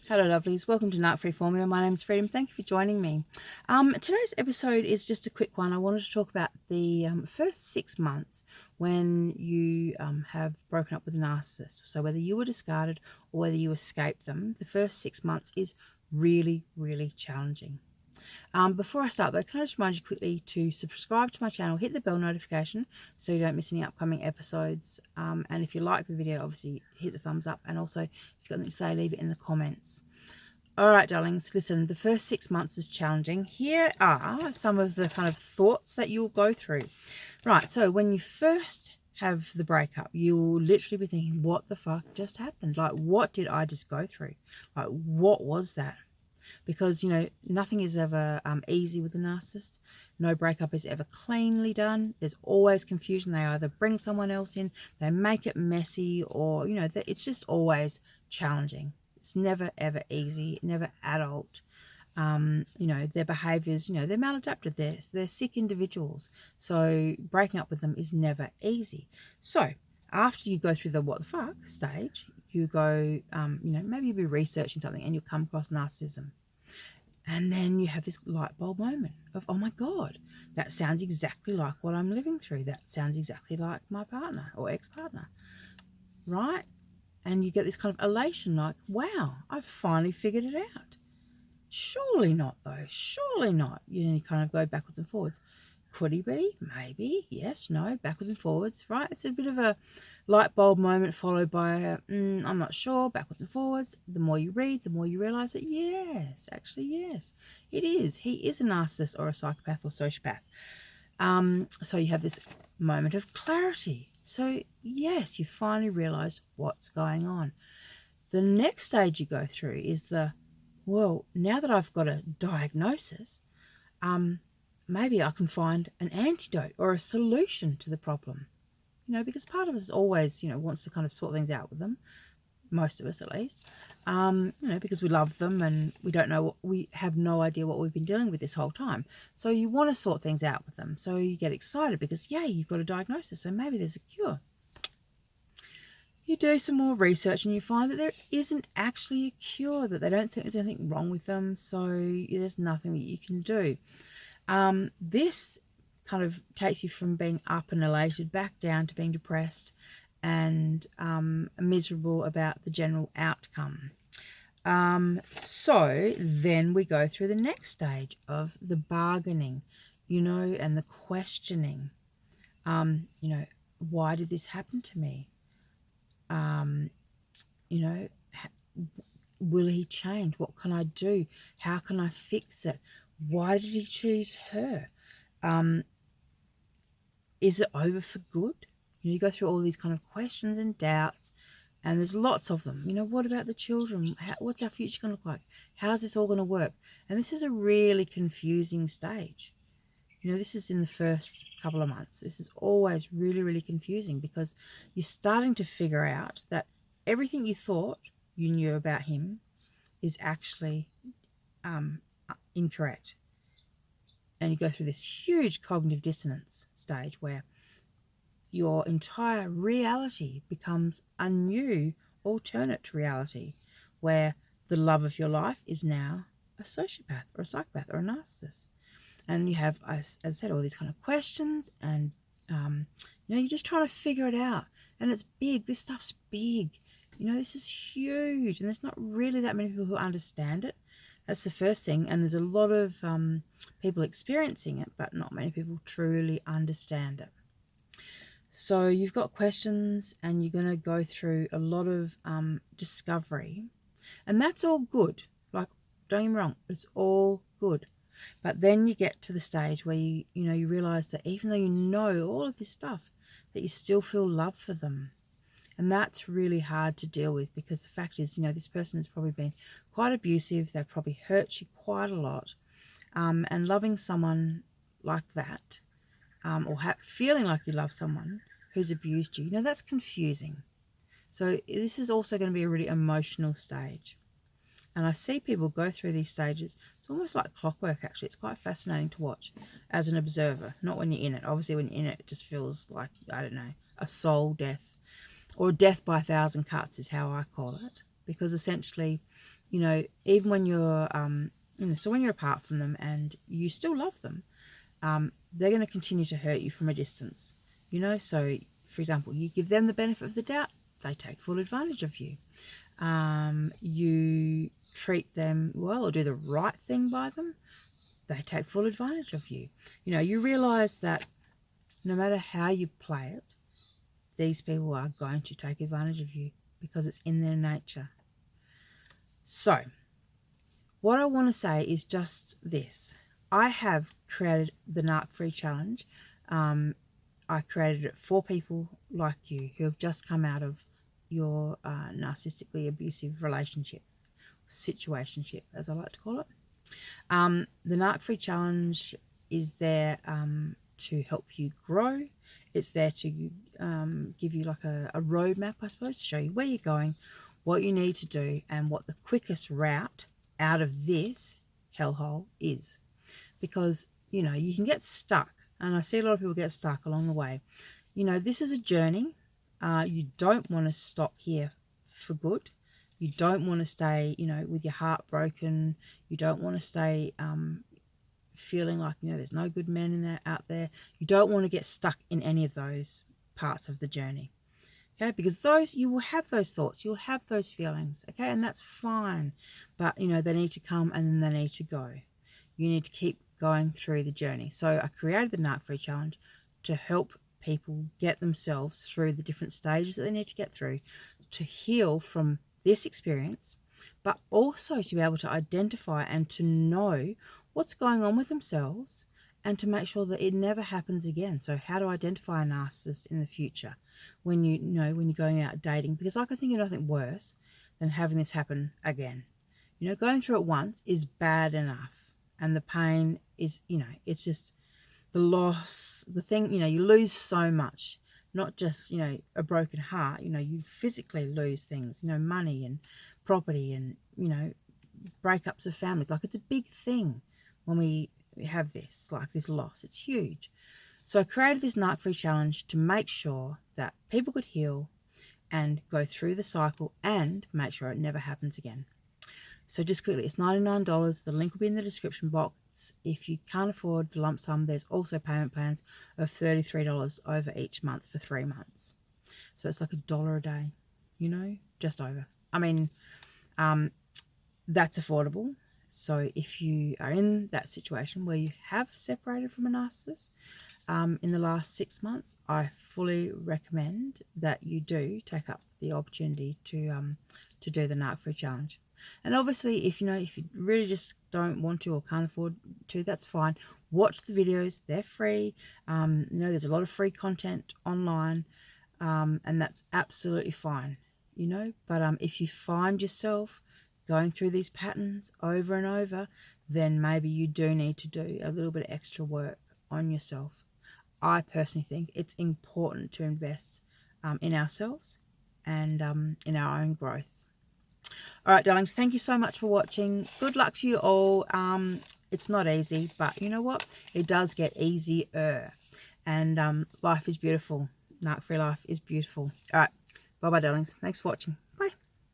Hello lovelies, welcome to Narc Free Formula. My name's Freedom. Thank you for joining me. Today's episode is just a quick one. I wanted to talk about the first 6 months when you have broken up with a narcissist. So whether you were discarded or whether you escaped them, the first 6 months is really, really challenging. Before I start though, can I just remind you quickly to subscribe to my channel, hit the bell notification so you don't miss any upcoming episodes. And if you like the video, obviously hit the thumbs up. And also, if you've got anything to say, leave it in the comments. All right, darlings, listen, the first 6 months is challenging. Here are some of the kind of thoughts that you'll go through. Right, so when you first have the breakup, you'll literally be thinking, what the fuck just happened? Like, what did I just go through? Like, what was that? Because, you know, nothing is ever easy with a narcissist. No breakup is ever cleanly done. There's always confusion. They either bring someone else in, they make it messy, or, you know, it's just always challenging. It's never, ever easy, never adult. You know, their behaviours, you know, they're maladapted. They're sick individuals. So breaking up with them is never easy. So after you go through the what the fuck stage, you go, you know, maybe you'll be researching something and you'll come across narcissism. And then you have this light bulb moment of, oh my God, that sounds exactly like what I'm living through. That sounds exactly like my partner or ex-partner, right? And you get this kind of elation like, wow, I've finally figured it out. Surely not, though. Surely not. You kind of go backwards and forwards. Could he be? Maybe. Yes, no, backwards and forwards, right? It's a bit of a light bulb moment followed by a, I'm not sure, backwards and forwards. The more you read, the more you realise that, yes, actually, yes, it is. He is a narcissist or a psychopath or sociopath. So you have this moment of clarity. So, yes, you finally realise what's going on. The next stage you go through is the, well, now that I've got a diagnosis, maybe I can find an antidote or a solution to the problem. You know, because part of us always, you know, wants to kind of sort things out with them. Most of us, at least. You know, because we love them and we don't know we have no idea what we've been dealing with this whole time. So you want to sort things out with them. So you get excited because, yay, you've got a diagnosis. So maybe there's a cure. You do some more research and you find that there isn't actually a cure, that they don't think there's anything wrong with them, so there's nothing that you can do. This kind of takes you from being up and elated back down to being depressed and miserable about the general outcome. So then we go through the next stage of the bargaining, you know, and the questioning. You know, why did this happen to me? You know, will he change? What can I do? How can I fix it? Why did he choose her? Is it over for good? You know, you go through all these kind of questions and doubts, and there's lots of them. You know, what about the children? What's our future going to look like? How's this all going to work? And this is a really confusing stage. You know, this is in the first couple of months. This is always really, really confusing because you're starting to figure out that everything you thought you knew about him is actually incorrect. And you go through this huge cognitive dissonance stage where your entire reality becomes a new alternate reality where the love of your life is now a sociopath or a psychopath or a narcissist. And you have, as I said, all these kind of questions and, you know, you're just trying to figure it out. And it's big. This stuff's big. You know, this is huge. And there's not really that many people who understand it. That's the first thing. And there's a lot of people experiencing it, but not many people truly understand it. So you've got questions and you're going to go through a lot of discovery. And that's all good. Like, don't get me wrong, it's all good. But then you get to the stage where you realize that even though you know all of this stuff, that you still feel love for them. And that's really hard to deal with because the fact is, you know, this person has probably been quite abusive. They've probably hurt you quite a lot. And loving someone like that, or feeling like you love someone who's abused you, you know, that's confusing. So this is also going to be a really emotional stage. And I see people go through these stages. It's almost like clockwork, actually. It's quite fascinating to watch as an observer, not when you're in it. Obviously, when you're in it, it just feels like, I don't know, a soul death or death by 1,000 cuts is how I call it. Because essentially, you know, even when you're, you know, so when you're apart from them and you still love them, they're going to continue to hurt you from a distance, you know. So, for example, you give them the benefit of the doubt, they take full advantage of you. You treat them well or do the right thing by them, they take full advantage of you. You know, you realize that no matter how you play it, these people are going to take advantage of you because it's in their nature. So, what I want to say is just this. I have created the Narc Free Challenge. I created it for people like you who have just come out of your narcissistically abusive relationship, situationship, as I like to call it. The Narc Free Challenge is there to help you grow. It's there to give you like a roadmap, I suppose, to show you where you're going, what you need to do, and what the quickest route out of this hellhole is. Because, you know, you can get stuck, and I see a lot of people get stuck along the way. You know, this is a journey. You don't want to stop here for good. You don't want to stay, you know, with your heart broken. You don't want to stay feeling like, you know, there's no good men out there. You don't want to get stuck in any of those parts of the journey. Okay, because you will have those thoughts, you'll have those feelings, okay, and that's fine. But, you know, they need to come and then they need to go. You need to keep going through the journey. So I created the Narc Free Challenge to help people get themselves through the different stages that they need to get through to heal from this experience, but also to be able to identify and to know what's going on with themselves and to make sure that it never happens again. So how to identify a narcissist in the future when you know, when you're going out dating, because I can think of nothing worse than having this happen again. You know, going through it once is bad enough, and the pain is, you know, it's just the loss, the thing, you know, you lose so much, not just, you know, a broken heart, you know, you physically lose things, you know, money and property and, you know, breakups of families. Like, it's a big thing when we have this, like this loss. It's huge. So I created this Narc Free Challenge to make sure that people could heal and go through the cycle and make sure it never happens again. So just quickly, it's $99. The link will be in the description box. If you can't afford the lump sum, there's also payment plans of $33 over each month for 3 months. So it's like $1 a day, you know, just over. I mean, that's affordable. So if you are in that situation where you have separated from a narcissist in the last 6 months, I fully recommend that you do take up the opportunity to do the Narc Free Challenge. And obviously, if you really just don't want to or can't afford to, that's fine. Watch the videos; they're free. You know, there's a lot of free content online, and that's absolutely fine. You know, but if you find yourself going through these patterns over and over, then maybe you do need to do a little bit of extra work on yourself. I personally think it's important to invest in ourselves and in our own growth. All right, darlings, thank you so much for watching. Good luck to you all. It's not easy, but you know what? It does get easier. And life is beautiful. Narc-free life is beautiful. All right, bye-bye, darlings. Thanks for watching.